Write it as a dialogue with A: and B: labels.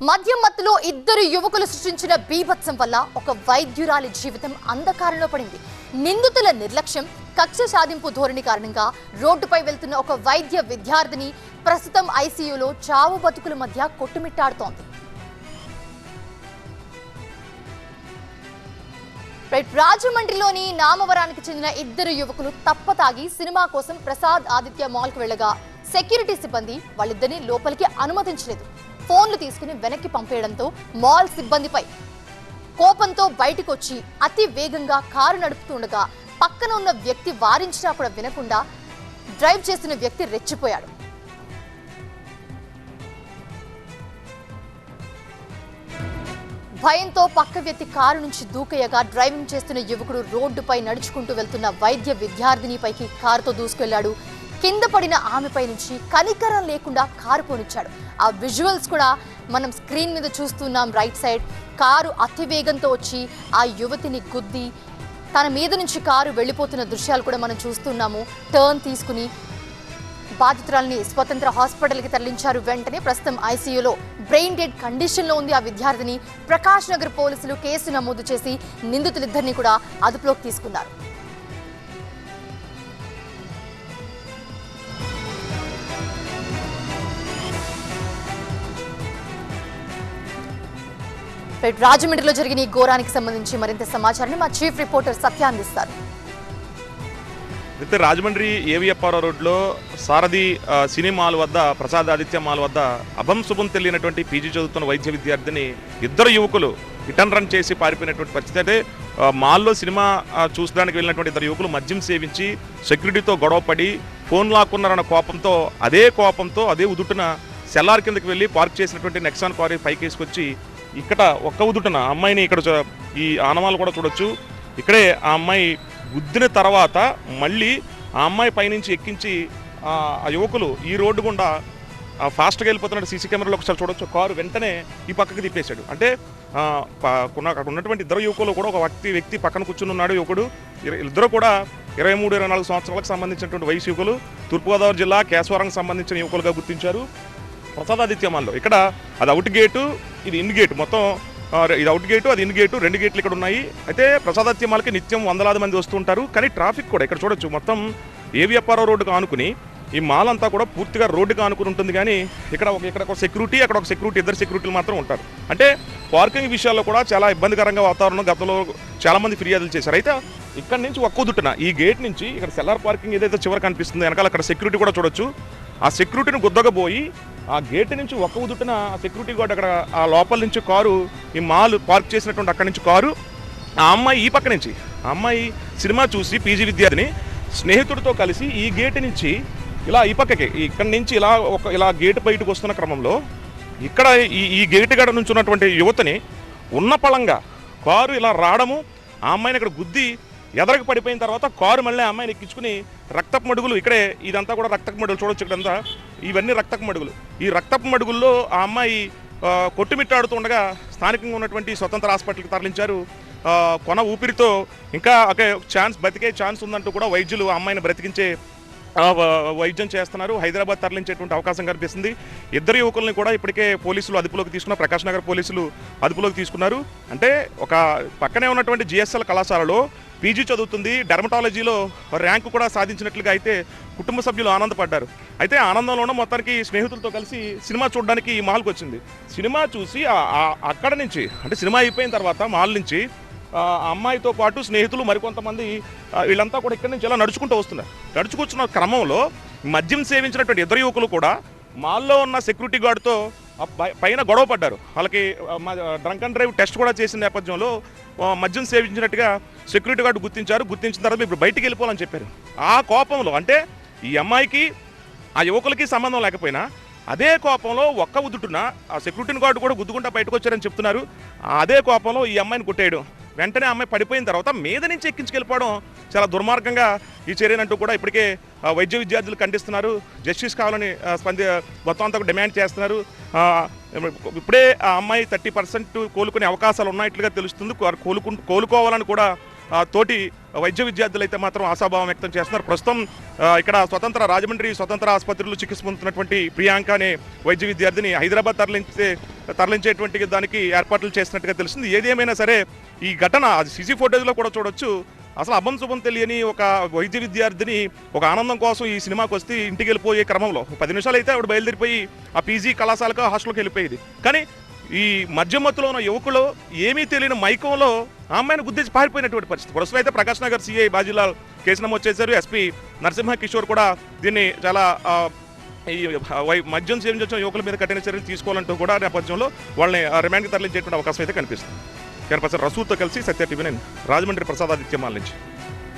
A: మద్యం మత్తులో ఇద్దరు యువకులు సృష్టించిన బీభత్సం వల్ల ఒక వైద్యురాలి జీవితం అంధకారంలో పడింది. నిందితుల నిర్లక్ష్యం, కక్ష సాధింపు ధోరణి కారణంగా రోడ్డుపై వెళ్తున్న ఒక వైద్య విద్యార్థిని ప్రస్తుతం ఐసీయూలో చావు బతుకుల మధ్య కొట్టుమిట్టాడుతోంది. రాజమండ్రిలోని నామవరానికి చెందిన ఇద్దరు యువకులు తప్పతాగి సినిమా కోసం ప్రసాద్ ఆదిత్య మాల్కు వెళ్లగా సెక్యూరిటీ సిబ్బంది వాళ్ళిద్దరిని లోపలికి అనుమతించలేదు. ఫోన్లు తీసుకుని వెనక్కి పంపేయడంతో మాల్ సిబ్బందిపై కోపంతో బయటకు వచ్చి అతి వేగంగా కారు నడుపుతుండగా పక్కన ఉన్న వ్యక్తి వారించినా కూడా వినకుండా డ్రైవ్ చేస్తున్న వ్యక్తి రెచ్చిపోయాడు. భయంతో పక్క వ్యక్తి కారు నుంచి దూకయ్యగా డ్రైవింగ్ చేస్తున్న యువకుడు రోడ్డుపై నడుచుకుంటూ వెళ్తున్న వైద్య విద్యార్థినిపైకి కారుతో దూసుకెళ్లాడు. కింద పడిన ఆమెపై నుంచి కనికరం లేకుండా కారు పోనిచ్చాడు. ఆ విజువల్స్ కూడా మనం స్క్రీన్ మీద చూస్తున్నాం. రైట్ సైడ్ కారు అతి వేగంతో వచ్చి ఆ యువతిని గుద్ది తన మీద నుంచి కారు వెళ్ళిపోతున్న దృశ్యాలు కూడా మనం చూస్తున్నాము. టర్న్ తీసుకుని బాధితురాల్ని స్వతంత్ర హాస్పిటల్కి తరలించారు. వెంటనే ప్రస్తుతం ఐసీయూలో బ్రెయిన్ డెడ్ కండిషన్లో ఉంది ఆ విద్యార్థిని. ప్రకాష్ నగర్ పోలీసులు కేసు నమోదు చేసి నిందితులిద్దరిని కూడా అదుపులోకి తీసుకున్నారు. రాజమండ్రిలో జరిగిన ఈ ఘోరానికి సంబంధించి మరింత సమాచారాన్ని మా చీఫ్ రిపోర్టర్ సత్య అందిస్తారు.
B: అయితే రాజమండ్రి ఏవిఎఫ్ఆర్ రోడ్లో సారథి సినీ మాల్ వద్ద ప్రసాద్ ఆదిత్య మాల్ వద్ద అభం శుభం తెలియనటువంటి పీజీ చదువుతున్న వైద్య విద్యార్థిని ఇద్దరు యువకులు హిట్ అండ్ రన్ చేసి పారిపోయినటువంటి పరిస్థితి. అయితే మాల్లో సినిమా చూసడానికి వెళ్ళినటువంటి ఇద్దరు యువకులు మద్యం సేవించి సెక్యూరిటీతో గొడవపడి ఫోన్ లాక్కున్నారన్న కోపంతో అదే ఉదుటున సెల్లార్ కిందకి వెళ్ళి పార్క్ చేసినటువంటి నెక్సాన్ కారు పైకి వేసుకొచ్చి ఇక్కడ ఒక్క ఉదుటున అమ్మాయిని ఇక్కడ ఈ ఆనవాళ్ళు కూడా చూడొచ్చు. ఇక్కడే ఆ అమ్మాయి గుద్దిన తర్వాత మళ్ళీ ఆ అమ్మాయి పైనుంచి ఎక్కించి ఆ యువకులు ఈ రోడ్డు గుండా ఫాస్ట్గా వెళ్ళిపోతున్నట్టు సీసీ కెమెరాలో ఒకసారి చూడొచ్చు. కారు వెంటనే ఈ పక్కకి తిప్పేశాడు. అంటే అక్కడ ఉన్నటువంటి ఇద్దరు యువకులు కూడా ఒక వ్యక్తి పక్కన కూర్చుని ఉన్నాడు. యువకుడు ఇద్దరు కూడా 23-24 సంవత్సరాలకు సంబంధించినటువంటి వయసు యువకులు. తూర్పుగోదావరి జిల్లా కేశవరంకి సంబంధించిన యువకులుగా గుర్తించారు. ప్రసాద్ ఆదిత్య మాల్లో ఇక్కడ అది అవుట్ గేటు, ఇది ఇన్ గేటు. మొత్తం ఇది అవుట్ గేటు, అది ఇన్ గేటు, 2 గేట్లు ఇక్కడ ఉన్నాయి. అయితే ప్రసాద్ ఆదిత్య మాల్కి నిత్యం వందలాది మంది వస్తుంటారు. కానీ ట్రాఫిక్ కూడా ఇక్కడ చూడొచ్చు. మొత్తం ఏవిఎఫ్ఆర్ రోడ్డుకు ఆనుకుని ఈ మాల్ అంతా కూడా పూర్తిగా రోడ్డుకు ఆనుకుని ఉంటుంది. కానీ ఇక్కడ ఒక సెక్యూరిటీ, అక్కడ ఒక సెక్యూరిటీ, ఇద్దరు సెక్యూరిటీలు మాత్రం ఉంటారు. అంటే పార్కింగ్ విషయాల్లో కూడా చాలా ఇబ్బందికరంగా వాతావరణం గతంలో చాలామంది ఫిర్యాదులు చేశారు. అయితే ఇక్కడ నుంచి ఒక్కదుట్టున ఈ గేట్ నుంచి ఇక్కడ సెల్లార్ పార్కింగ్ ఏదైతే చివరి కనిపిస్తుందో వెనకాల అక్కడ సెక్యూరిటీ కూడా చూడొచ్చు. ఆ సెక్యూరిటీని గుద్దగబోయి ఆ గేట్ నుంచి ఒక్క ఉదుటున ఆ సెక్యూరిటీ గార్డ్ అక్కడ ఆ లోపల నుంచి కారు ఈ మాల్ పార్క్ చేసినటువంటి అక్కడి నుంచి కారు ఆ అమ్మాయి ఈ పక్క నుంచి ఆ అమ్మాయి సినిమా చూసి పీజీ విద్యార్థిని స్నేహితుడితో కలిసి ఈ గేట్ నుంచి ఇలా ఈ పక్కకి ఇక్కడి నుంచి ఇలా గేట్ బయటకు వస్తున్న క్రమంలో ఇక్కడ ఈ గేట్ గడ నుంచి ఉన్నటువంటి యువతని ఉన్న పళంగా కారు ఇలా రావడము, ఆ అమ్మాయిని ఇక్కడ గుద్ది ఎదరకు పడిపోయిన తర్వాత కారు మళ్ళీ అమ్మాయిని ఎక్కించుకుని రక్తపు మడుగులు, ఇక్కడే ఇదంతా కూడా రక్తపు మడుగులు చూడొచ్చు. ఇక్కడంతా ఇవన్నీ రక్తపు మడుగులు. ఈ రక్తపు మడుగుల్లో ఆ అమ్మాయి కొట్టుమిట్టాడుతుండగా స్థానికంగా ఉన్నటువంటి స్వతంత్ర హాస్పిటల్కి తరలించారు. కొన ఊపిరితో ఇంకా బతికే ఛాన్స్ ఉందంటూ కూడా వైద్యులు ఆ అమ్మాయిని బ్రతికించే వైద్యం చేస్తున్నారు. హైదరాబాద్ తరలించేటువంటి అవకాశం కనిపిస్తుంది. ఇద్దరు యువకుల్ని కూడా ఇప్పటికే పోలీసులు అదుపులోకి తీసుకున్నారు. ప్రకాష్ నగర్ పోలీసులు అదుపులోకి తీసుకున్నారు. అంటే ఒక పక్కనే ఉన్నటువంటి జిఎస్ఎల్ కళాశాలలో పీజీ చదువుతుంది. డెర్మటాలజీలో ర్యాంకు కూడా సాధించినట్లుగా అయితే కుటుంబ సభ్యులు ఆనందపడ్డారు. అయితే ఆనందంలోనూ మొత్తానికి స్నేహితులతో కలిసి సినిమా చూడడానికి ఈ మాల్కి వచ్చింది. సినిమా చూసి అక్కడ నుంచి అంటే సినిమా అయిపోయిన తర్వాత మాల్ నుంచి అమ్మాయితో పాటు స్నేహితులు మరికొంతమంది వీళ్ళంతా కూడా ఇక్కడి నుంచి ఇలా నడుచుకుంటూ వస్తున్నారు. నడుచుకొచ్చిన క్రమంలో మద్యం సేవించినటువంటి ఇద్దరు యువకులు కూడా మాల్లో ఉన్న సెక్యూరిటీ గార్డుతో పైన గొడవ పడ్డారు. వాళ్ళకి డ్రంక్ అండ్ డ్రైవ్ టెస్ట్ కూడా చేసిన నేపథ్యంలో మద్యం సేవించినట్టుగా సెక్యూరిటీ గార్డు గుర్తించిన తర్వాత ఇప్పుడు బయటికి వెళ్ళిపోవాలని చెప్పారు. ఆ కోపంలో అంటే ఈ అమ్మాయికి ఆ యువకులకి సంబంధం లేకపోయినా అదే కోపంలో ఒక్క ఉదుటున ఆ సెక్యూరిటీ గార్డు కూడా గుద్దుకుంటా బయటకు వచ్చారని చెప్తున్నారు. అదే కోపంలో ఈ అమ్మాయిని కొట్టేయడం, వెంటనే అమ్మాయి పడిపోయిన తర్వాత మీద నుంచి ఎక్కించుకెళ్ళిపోవడం చాలా దుర్మార్గంగా ఈ చర్యనంటూ కూడా ఇప్పటికే వైద్య విద్యార్థులు ఖండిస్తున్నారు. జస్టిస్ కావాలని మొత్తం అంతా డిమాండ్ చేస్తున్నారు. ఇప్పుడే ఆ అమ్మాయి 30% కోలుకునే అవకాశాలు ఉన్నట్లుగా తెలుస్తుంది. కోలుకోవాలని కూడా తోటి వైద్య విద్యార్థులు అయితే మాత్రం ఆశాభావం వ్యక్తం చేస్తున్నారు. ప్రస్తుతం ఇక్కడ రాజమండ్రి స్వతంత్ర ఆసుపత్రిలో చికిత్స పొందుతున్నటువంటి ప్రియాంక అనే వైద్య విద్యార్థిని హైదరాబాద్ తరలించేటువంటి దానికి ఏర్పాట్లు చేసినట్టుగా తెలిసింది. ఏదేమైనా సరే ఈ ఘటన సీసీ ఫోటేజ్లో కూడా చూడొచ్చు. అసలు అభం శుభం తెలియని ఒక వైద్య విద్యార్థిని ఒక ఆనందం కోసం ఈ సినిమాకి వస్తే ఇంటికి వెళ్ళిపోయే క్రమంలో 10 నిమిషాలు అయితే ఆవిడ బయలుదేరిపోయి ఆ పీజీ కళాశాలకు హాస్టల్కి వెళ్ళిపోయేది. కానీ ఈ మధ్యమత్తులో ఉన్న యువకులు ఏమీ తెలియని మైకంలో ఆ అమ్మాయిని గుద్దేసి పారిపోయినటువంటి పరిస్థితి. ప్రస్తుతం అయితే ప్రకాష్ నగర్ సిఐ బాజీలాల్ కేసు నమోదు చేశారు. ఎస్పీ నరసింహ కిషోర్ కూడా దీన్ని చాలా ఈ మద్యం సేవించిన యువకుల మీద కఠిన చర్యలు తీసుకోవాలంటూ కూడా నేపథ్యంలో వాళ్ళని రిమాండ్కి తరలించేటువంటి అవకాశం అయితే కనిపిస్తుంది. కెన్ పర్సన్ రసూతో కలిసి సత్య టీవీ 9 రాజమండ్రి ప్రసాదాదిత్య మాల్ నుంచి.